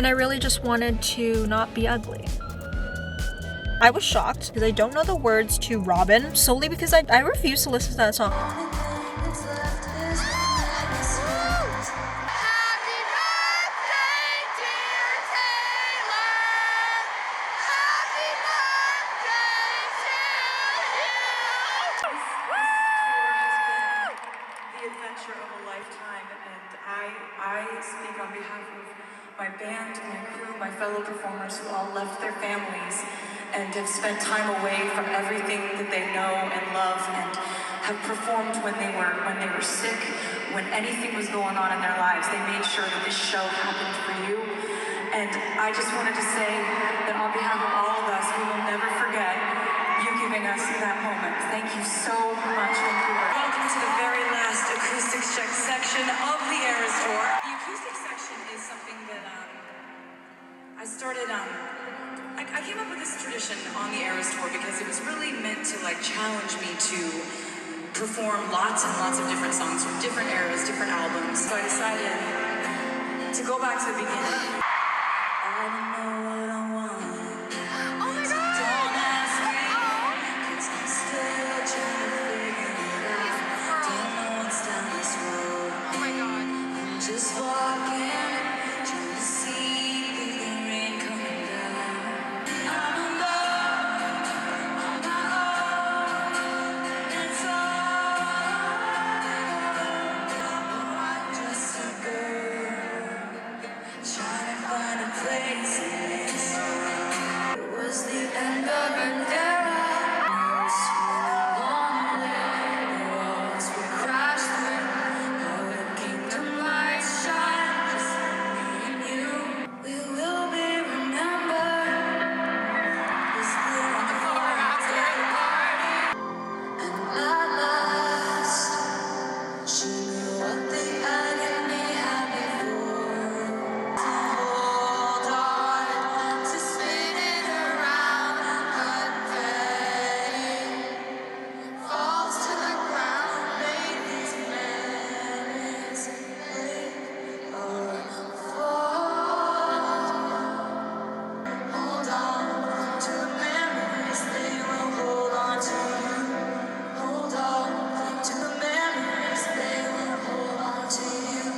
and I really just wanted to not be ugly. I was shocked because I don't know the words to Robin solely because I refuse to listen to that song. I speak on behalf of my band, my crew, my fellow performers who all left their families and have spent time away from everything that they know and love, and have performed when they were sick, when anything was going on in their lives. They made sure that this show happened for you. And I just wanted to say that on behalf of all of us, we will never forget you giving us that moment. Thank you so much, Vancouver. Welcome to the very last acoustic check section of the Eras Tour. The acoustic section is something that I started. I came up with this tradition on the Eras Tour because it was really meant to like challenge me to perform lots and lots of different songs from different eras, different albums. So I decided to go back to the beginning. I don't know what I want. Oh my God! Don't ask me, 'cause I'm still trying to figure it out. Don't know what's down this road. Oh my God! I'm just walking, trying to see the rain coming down. I'm alone, on my own. It's all I'm just a girl trying to find a place in this. It was the end of an era. No swimming lonely. The walls we crashed through. How the kingdom lights shine. Just me and you. We will be remembered. This little on the floor after the party. And at last, she knew what the agony had before. Hold on to spinning around, cut pain falls to the ground. Make these memories break or fall. Hold on to the memories, they will hold on to you. Hold on to the memories, they will hold on to you.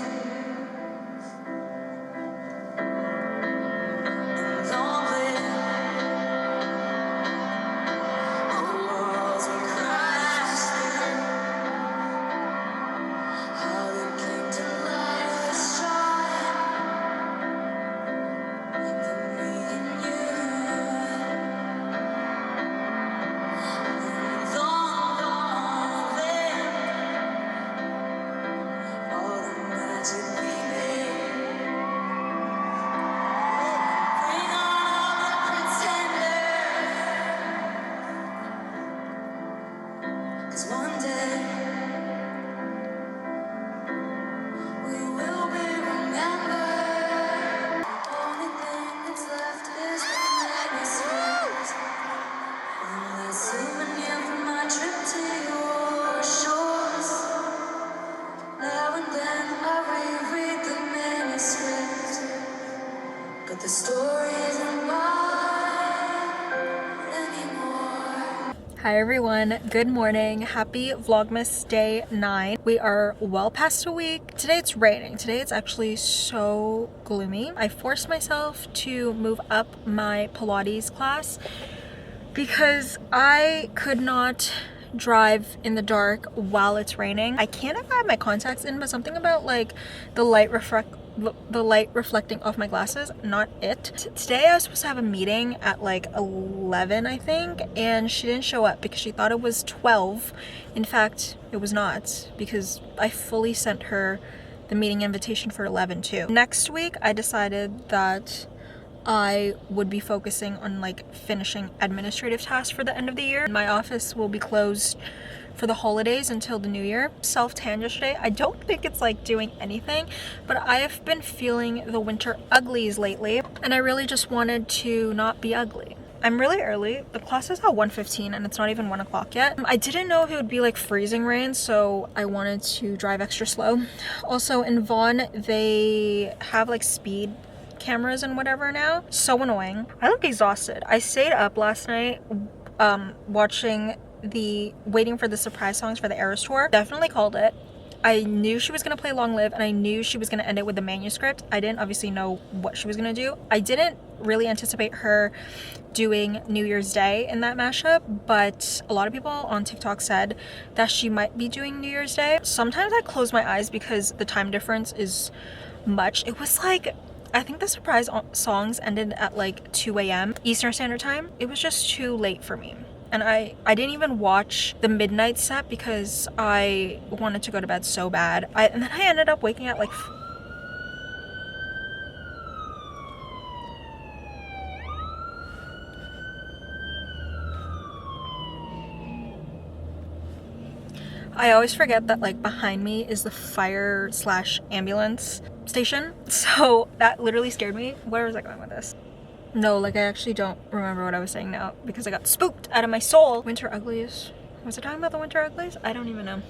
And lonely, on the walls we crashed through. How the kingdom light shine. For me and you. And long, long live all the magic we made. Bring on all the pretenders. 'Cause one day we will be remembered. The only thing that's left is the manuscript. One last souvenir from my trip to your shores. Now and then I reread the manuscript, but the story isn't mine anymore. Hi everyone, good morning. Happy Vlogmas day 9. We are well past a week. Today it's raining. Today it's actually so gloomy. I forced myself to move up my Pilates class because I could not drive in the dark while it's raining. I can if I have my contacts in, but something about like the light reflecting off my glasses, not it. Today I was supposed to have a meeting at like 11 I think, and she didn't show up because she thought it was 12. In fact, it was not, because I fully sent her the meeting invitation for 11 too. Next week I decided that I would be focusing on like finishing administrative tasks for the end of the year. My office will be closed for the holidays until the new year. Self-tanned yesterday. I don't think it's like doing anything, but I have been feeling the winter uglies lately, and I really just wanted to not be ugly. I'm really early. The class is at 1:15 and it's not even 1 o'clock yet. I didn't know if it would be like freezing rain, so I wanted to drive extra slow. Also in Vaughan, they have like speed cameras and whatever now. So annoying. I look exhausted. I stayed up last night waiting for the surprise songs for the Eras tour. Definitely called it. I knew she was going to play Long Live, and I knew she was going to end it with the manuscript. I didn't obviously know what she was going to do. I didn't really anticipate her doing New Year's Day in that mashup, but a lot of people on TikTok said that she might be doing New Year's Day. Sometimes I close my eyes because the time difference is much. It was like, I think the surprise songs ended at like 2 a.m. Eastern Standard Time. It was just too late for me. And I didn't even watch the midnight set because I wanted to go to bed so bad. And then I ended up waking up like... I always forget that like behind me is the fire / ambulance station. So that literally scared me. Where was I going with this? No, like I actually don't remember what I was saying now because I got spooked out of my soul. Winter uglies. Was I talking about the winter uglies? I don't even know.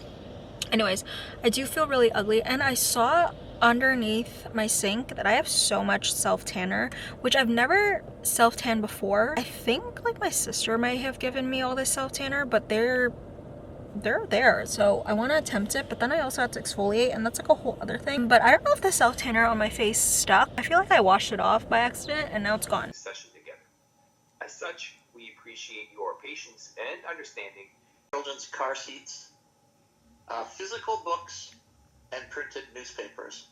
Anyways, I do feel really ugly, and I saw underneath my sink that I have so much self-tanner, which I've never self-tanned before. I think like my sister might have given me all this self-tanner, but they're there, so I want to attempt it, but then I also have to exfoliate, and that's like a whole other thing. But I don't know if the self tanner on my face stuck. I feel like I washed it off by accident and now it's gone. Session together. As such, we appreciate your patience and understanding. Children's car seats, physical books, and printed newspapers.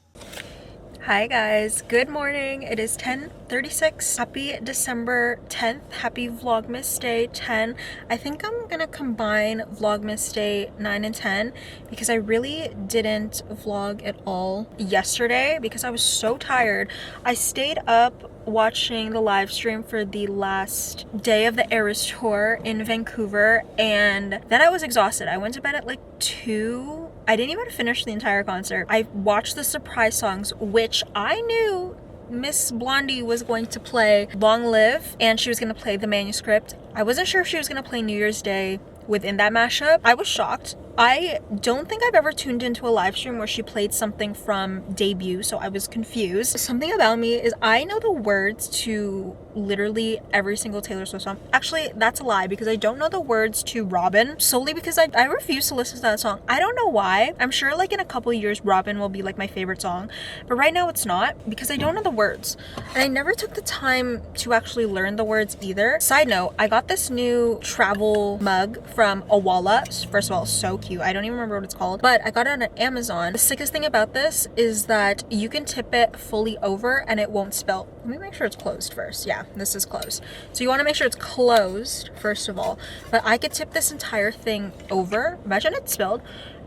Hi guys, good morning. It is 10:36. Happy December 10th. Happy Vlogmas Day 10. I think I'm gonna combine Vlogmas Day 9 and 10 because I really didn't vlog at all yesterday because I was so tired. I stayed up watching the live stream for the last day of the Eras tour in Vancouver, and then I was exhausted. I went to bed at like 2. I didn't even finish the entire concert. I watched the surprise songs, which I knew Miss Blondie was going to play Long Live and she was going to play the manuscript. I wasn't sure if she was going to play New Year's Day within that mashup. I was shocked. I don't think I've ever tuned into a live stream where she played something from Debut, so I was confused. Something about me is I know the words to literally every single Taylor Swift song. Actually, that's a lie because I don't know the words to Robin, solely because I refuse to listen to that song. I don't know why. I'm sure like in a couple years Robin will be like my favorite song, but right now it's not because I don't know the words. And I never took the time to actually learn the words either. Side note, I got this new travel mug from Awala. First of all, so cute. I don't even remember what it's called, but I got it on Amazon. The sickest thing about this is that you can tip it fully over and it won't spill. Let me make sure it's closed first. Yeah, this is closed. So you want to make sure it's closed first of all, but I could tip this entire thing over. Imagine it spilled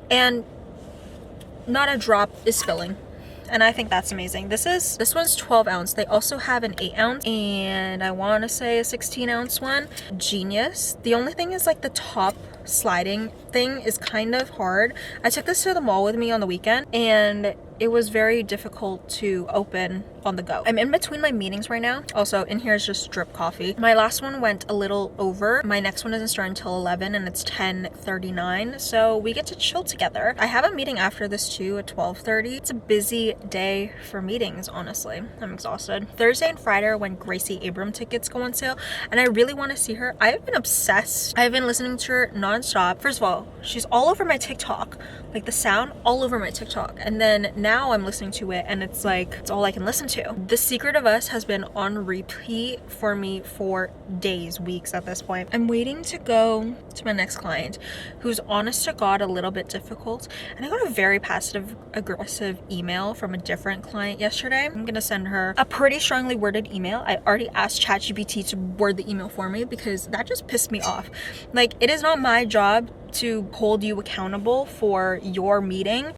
and not a drop is spilling. And I think that's amazing. This one's 12 ounce. They also have an 8 ounce and I want to say a 16 ounce one. Genius. The only thing is like the top sliding thing is kind of hard. I took this to the mall with me on the weekend and it was very difficult to open on the go. I'm in between my meetings right now. Also, in here is just drip coffee. My last one went a little over. My next one doesn't start until 11 and it's 10:39. So we get to chill together. I have a meeting after this too at 12:30. It's a busy day for meetings, honestly. I'm exhausted. Thursday and Friday are when Gracie Abram tickets go on sale and I really want to see her. I've been obsessed. I've been listening to her nonstop. First of all, she's all over my TikTok. Like the sound all over my TikTok. And then now I'm listening to it and it's like, it's all I can listen to. The Secret of Us has been on repeat for me for days, weeks at this point. I'm waiting to go to my next client who's honest to God a little bit difficult. And I got a very passive aggressive email from a different client yesterday. I'm gonna send her a pretty strongly worded email. I already asked ChatGPT to word the email for me because that just pissed me off. Like, it is not my job to hold you accountable for your meeting.